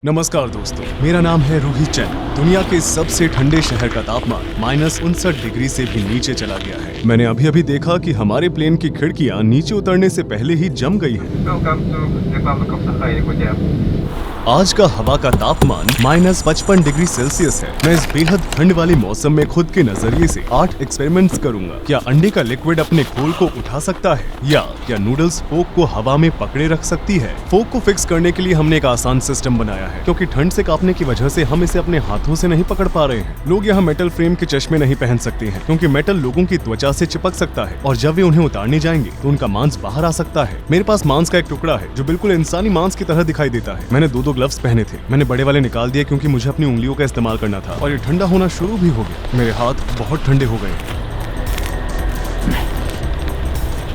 नमस्कार दोस्तों, मेरा नाम है रूही चंद। दुनिया के सबसे ठंडे शहर का तापमान -59 डिग्री से भी नीचे चला गया है। मैंने अभी अभी देखा कि हमारे प्लेन की खिड़कियां नीचे उतरने से पहले ही जम गई हैं। Welcome to Republic of Sakhalin, Gujarat. आज का हवा का तापमान -55 डिग्री सेल्सियस है। मैं इस बेहद ठंड वाले मौसम में खुद के नजरिए से 8 एक्सपेरिमेंट्स करूंगा। क्या अंडे का लिक्विड अपने खोल को उठा सकता है, या क्या नूडल्स फोक को हवा में पकड़े रख सकती है। फोक को फिक्स करने के लिए हमने एक आसान सिस्टम बनाया है, क्योंकि ठंड से कांपने की वजह से हम इसे अपने हाथों से नहीं पकड़ पा रहे हैं। लोग यहाँ मेटल फ्रेम के चश्मे नहीं पहन सकते हैं, क्योंकि मेटल लोगों की त्वचा से चिपक सकता है और जब वे उन्हें उतारने जाएंगे तो उनका मांस बाहर आ सकता है। मेरे पास मांस का एक टुकड़ा है जो बिल्कुल इंसानी मांस की तरह दिखाई देता है। मैंने दो ग्लव्स पहने थे। मैंने बड़े वाले निकाल दिए क्योंकि मुझे अपनी उंगलियों का इस्तेमाल करना था, और ये ठंडा होना शुरू भी हो गया। मेरे हाथ बहुत ठंडे हो गए।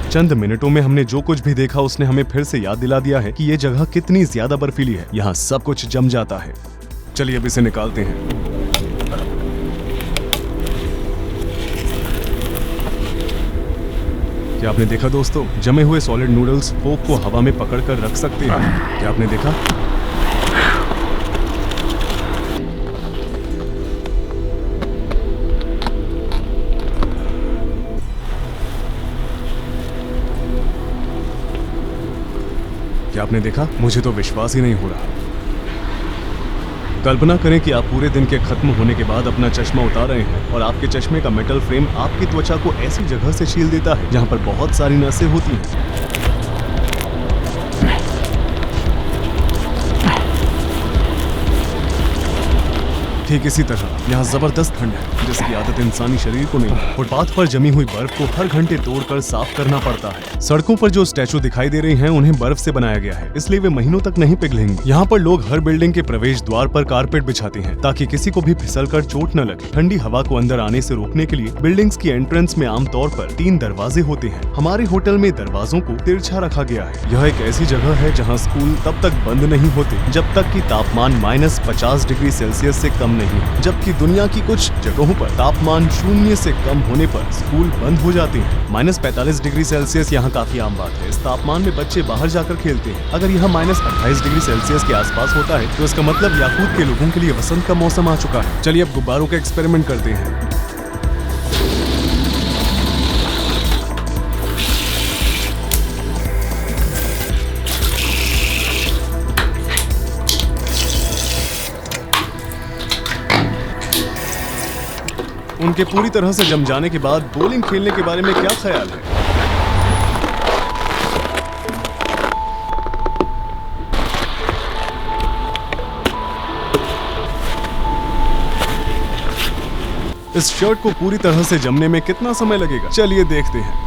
चंद मिनटों में हमने जो कुछ भी देखा उसने हमें फिर से याद दिला दिया है कि ये जगह कितनी ज्यादा बर्फीली है। यहाँ सब कुछ जम जाता है। चलिए अब इसे निकालते हैं। क्या आपने देखा दोस्तों, जमे हुए सॉलिड नूडल्स फोक को हवा में पकड़कर रख सकते हैं। क्या आपने देखा? क्या आपने देखा? मुझे तो विश्वास ही नहीं हो रहा। कल्पना करें कि आप पूरे दिन के खत्म होने के बाद अपना चश्मा उतार रहे हैं और आपके चश्मे का मेटल फ्रेम आपकी त्वचा को ऐसी जगह से शील देता है जहां पर बहुत सारी नसें होती हैं। ठीक इसी तरह यहाँ जबरदस्त ठंड है, जिसकी आदत इंसानी शरीर को नहीं। फुटपाथ पर जमी हुई बर्फ को हर घंटे तोड़कर साफ करना पड़ता है। सड़कों पर जो स्टैचू दिखाई दे रही हैं, उन्हें बर्फ से बनाया गया है, इसलिए वे महीनों तक नहीं पिघलेंगे। यहाँ पर लोग हर बिल्डिंग के प्रवेश द्वार पर कारपेट बिछाते हैं ताकि किसी को भी फिसलकर चोट न लगे। ठंडी हवा को अंदर आने से रोकने के लिए बिल्डिंग्स की एंट्रेंस में आमतौर पर 3 दरवाजे होते हैं। हमारे होटल में दरवाजों को तिरछा रखा गया है। यह एक ऐसी जगह है जहाँ स्कूल तब तक बंद नहीं होते जब तक कि तापमान -50 डिग्री सेल्सियस से कम नहीं हो, जबकि दुनिया की कुछ जगहों पर तापमान 0 से कम होने पर स्कूल बंद हो जाते हैं। -45 डिग्री सेल्सियस यहाँ काफी आम बात है। इस तापमान में बच्चे बाहर जाकर खेलते हैं। अगर यह -28 डिग्री सेल्सियस के आसपास होता है तो इसका मतलब याकूत के लोगों के लिए वसंत का मौसम आ चुका है। चलिए अब गुब्बारों का एक्सपेरिमेंट करते हैं। उनके पूरी तरह से जम जाने के बाद बोलिंग खेलने के बारे में क्या ख्याल है? इस शर्ट को पूरी तरह से जमने में कितना समय लगेगा? चलिए देखते हैं।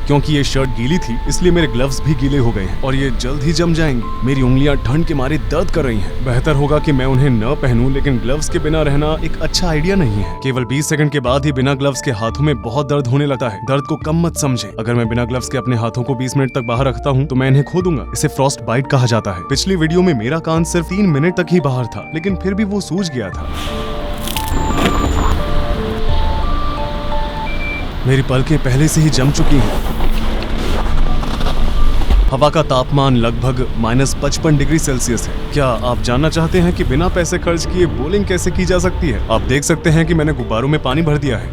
क्योंकि ये शर्ट गीली थी, इसलिए मेरे ग्लव्स भी गीले हो गए हैं और ये जल्द ही जम जाएंगे। मेरी उंगलियां ठंड के मारे दर्द कर रही हैं। बेहतर होगा कि मैं उन्हें न पहनूं, लेकिन ग्लव्स के बिना रहना एक अच्छा आइडिया नहीं है। केवल 20 सेकंड के बाद ही बिना ग्लव्स के हाथों में बहुत दर्द होने लगता है। दर्द को कम मत समझे। अगर मैं बिना ग्लव्स के अपने हाथों को 20 मिनट तक बाहर रखता हूँ तो मैं इन्हें खो दूंगा। इसे फ्रॉस्ट बाइट कहा जाता है। पिछली वीडियो में मेरा कान सिर्फ 3 मिनट तक ही बाहर था, लेकिन फिर भी वो सूज गया था। मेरी पलकें पहले से ही जम चुकी हैं। हवा का तापमान लगभग -55 डिग्री सेल्सियस है। क्या आप जानना चाहते हैं कि बिना पैसे खर्च किए बोलिंग कैसे की जा सकती है? आप देख सकते हैं कि मैंने गुब्बारों में पानी भर दिया है।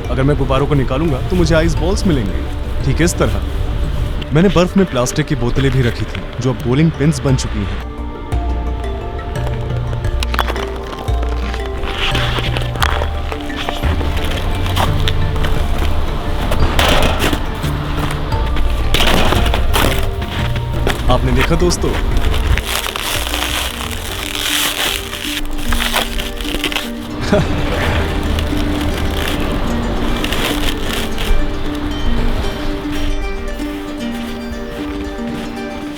अगर मैं गुब्बारों को निकालूंगा तो मुझे आइस बॉल्स मिलेंगे, ठीक इस तरह। मैंने बर्फ में प्लास्टिक की बोतलें भी रखी थी जो अब बोलिंग पिन्स बन चुकी हैं। आपने देखा दोस्तों,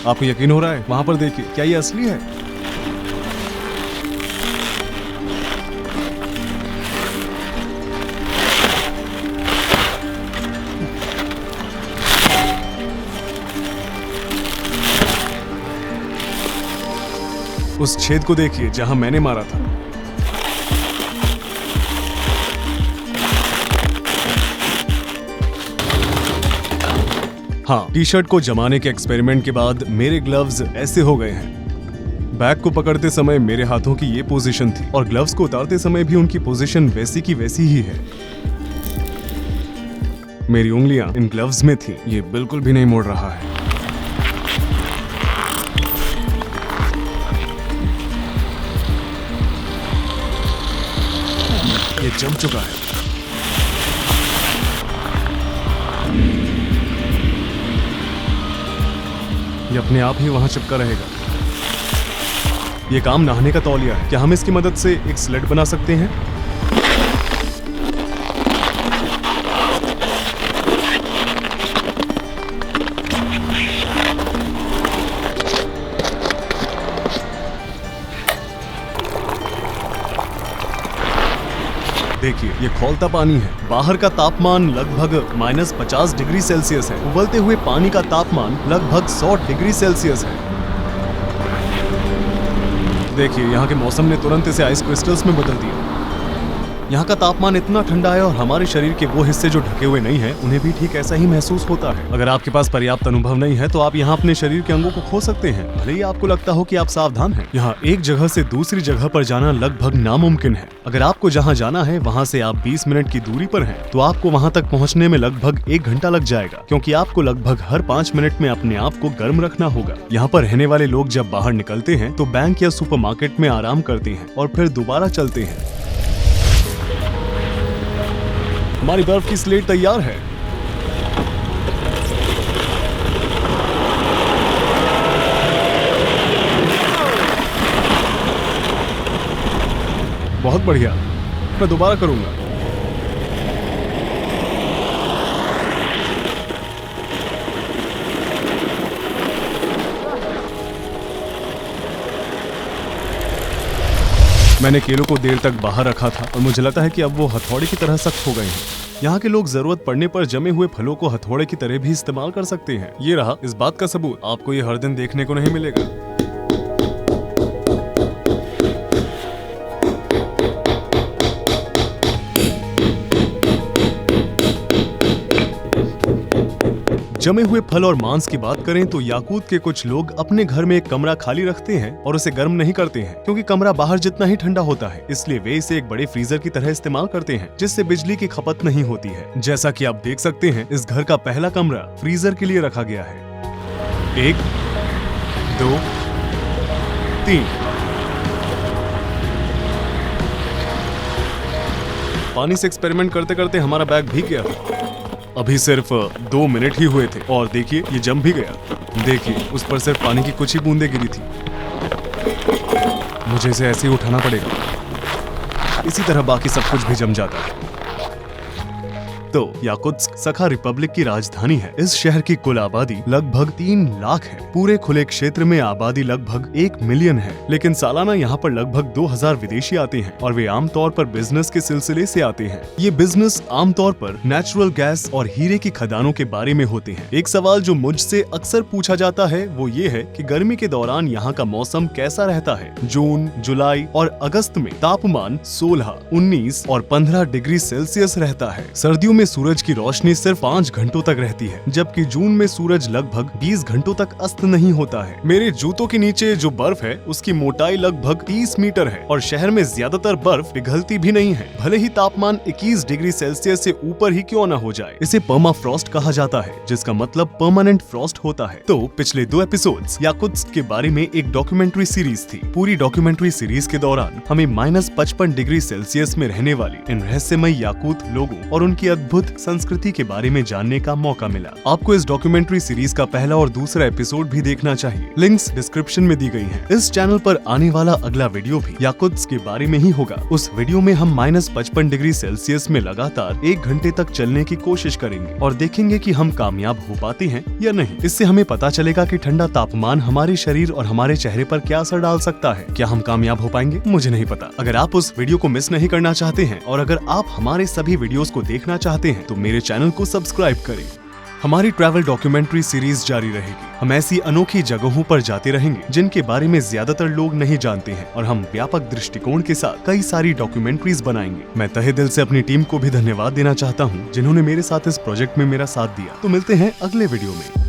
आपको यकीन हो रहा है? वहां पर देखिए, क्या ये असली है? उस छेद को देखिए जहां मैंने मारा था। हाँ, टी शर्ट को जमाने के एक्सपेरिमेंट के बाद मेरे ग्लव्स ऐसे हो गए हैं। बैग को पकड़ते समय मेरे हाथों की ये पोजीशन थी और ग्लव्स को उतारते समय भी उनकी पोजीशन वैसी की वैसी ही है। मेरी उंगलियां इन ग्लव्स में थी। ये बिल्कुल भी नहीं मुड़ रहा है। ये जम चुका है। ये अपने आप ही वहां चिपका रहेगा। ये काम नहाने का तौलिया है। क्या हम इसकी मदद से एक स्लेड बना सकते हैं? देखिए, ये खौलता पानी है। बाहर का तापमान लगभग -50 डिग्री सेल्सियस है। उबलते हुए पानी का तापमान लगभग 100 डिग्री सेल्सियस है। देखिए, यहाँ के मौसम ने तुरंत इसे आइस क्रिस्टल्स में बदल दिया। यहाँ का तापमान इतना ठंडा है और हमारे शरीर के वो हिस्से जो ढके हुए नहीं हैं, उन्हें भी ठीक ऐसा ही महसूस होता है। अगर आपके पास पर्याप्त अनुभव नहीं है तो आप यहाँ अपने शरीर के अंगों को खो सकते हैं, भले ही आपको लगता हो कि आप सावधान हैं। यहाँ एक जगह से दूसरी जगह पर जाना लगभग नामुमकिन है। अगर आपको जहाँ जाना है वहाँ से आप 20 मिनट की दूरी पर हैं, तो आपको वहाँ तक पहुँचने में लगभग 1 घंटा लग जाएगा, क्योंकि आपको लगभग हर 5 मिनट में अपने आप को गर्म रखना होगा। यहाँ पर रहने वाले लोग जब बाहर निकलते हैं तो बैंक या सुपरमार्केट में आराम करते हैं और फिर दोबारा चलते हैं। हमारी बर्फ की स्लेट तैयार है। बहुत बढ़िया, मैं दोबारा करूंगा। मैंने केलों को देर तक बाहर रखा था और मुझे लगता है कि अब वो हथौड़े की तरह सख्त हो गए हैं। यहाँ के लोग जरूरत पड़ने पर जमे हुए फलों को हथौड़े की तरह भी इस्तेमाल कर सकते हैं। ये रहा इस बात का सबूत। आपको ये हर दिन देखने को नहीं मिलेगा। जमे हुए फल और मांस की बात करें तो याकूत के कुछ लोग अपने घर में एक कमरा खाली रखते हैं और उसे गर्म नहीं करते हैं, क्योंकि कमरा बाहर जितना ही ठंडा होता है। इसलिए वे इसे एक बड़े फ्रीजर की तरह इस्तेमाल करते हैं, जिससे बिजली की खपत नहीं होती है। जैसा कि आप देख सकते हैं, इस घर का पहला कमरा फ्रीजर के लिए रखा गया है। 1 2 3। पानी से एक्सपेरिमेंट करते करते हमारा बैग भीग गया। अभी सिर्फ 2 मिनट ही हुए थे और देखिए ये जम भी गया। देखिए, उस पर सिर्फ पानी की कुछ ही बूंदें गिरी थी। मुझे इसे ऐसे ही उठाना पड़ेगा। इसी तरह बाकी सब कुछ भी जम जाता है। तो याकुत्स्क सखा रिपब्लिक की राजधानी है। इस शहर की कुल आबादी लगभग 3 लाख है। पूरे खुले क्षेत्र में आबादी लगभग 1 मिलियन है, लेकिन सालाना यहाँ पर लगभग 2000 विदेशी आते हैं और वे आमतौर पर बिजनेस के सिलसिले से आते हैं। ये बिजनेस आमतौर पर नेचुरल गैस और हीरे की खदानों के बारे में होते हैं। एक सवाल जो मुझसे अक्सर पूछा जाता है वो ये है कि गर्मी के दौरान यहाँ का मौसम कैसा रहता है। जून, जुलाई और अगस्त में तापमान 16, 19 और 15 डिग्री सेल्सियस रहता है। सर्दियों में सूरज की रोशनी सिर्फ 5 घंटों तक रहती है, जबकि जून में सूरज लगभग 20 घंटों तक अस्त नहीं होता है। मेरे जूतों के नीचे जो बर्फ है उसकी मोटाई लगभग 30 मीटर है और शहर में ज्यादातर बर्फ पिघलती भी नहीं है, भले ही तापमान 21 डिग्री सेल्सियस से ऊपर ही क्यों न हो जाए। इसे पर्माफ्रॉस्ट कहा जाता है, जिसका मतलब परमानेंट फ्रॉस्ट होता है। तो पिछले 2 एपिसोड्स याकुत्स्क के बारे में एक डॉक्यूमेंट्री सीरीज थी। पूरी डॉक्यूमेंट्री सीरीज के दौरान हमें -55 डिग्री सेल्सियस में रहने वाली इन रहस्यमय याकूत लोगों और उनकी अद्भुत संस्कृति के बारे में जानने का मौका मिला। आपको इस डॉक्यूमेंट्री सीरीज का पहला और दूसरा एपिसोड भी देखना चाहिए। लिंक्स डिस्क्रिप्शन में दी गई हैं। इस चैनल पर आने वाला अगला वीडियो भी याकुत्स्क के बारे में ही होगा। उस वीडियो में हम -55 डिग्री सेल्सियस में लगातार 1 घंटे तक चलने की कोशिश करेंगे और देखेंगे कि हम कामयाब हो पाते हैं या नहीं। इससे हमें पता चलेगा कि ठंडा तापमान हमारे शरीर और हमारे चेहरे पर क्या असर डाल सकता है। क्या हम कामयाब हो पाएंगे? मुझे नहीं पता। अगर आप उस वीडियो को मिस नहीं करना चाहते हैं और अगर आप हमारे सभी वीडियोस को देखना चाहते हैं तो मेरे चैनल को सब्सक्राइब करें। हमारी ट्रैवल डॉक्यूमेंट्री सीरीज जारी रहेगी। हम ऐसी अनोखी जगहों पर जाते रहेंगे जिनके बारे में ज्यादातर लोग नहीं जानते हैं और हम व्यापक दृष्टिकोण के साथ कई सारी डॉक्यूमेंट्रीज बनाएंगे। मैं तहे दिल से अपनी टीम को भी धन्यवाद देना चाहता हूं, जिन्होंने मेरे साथ इस प्रोजेक्ट में मेरा साथ दिया। तो मिलते हैं अगले वीडियो में।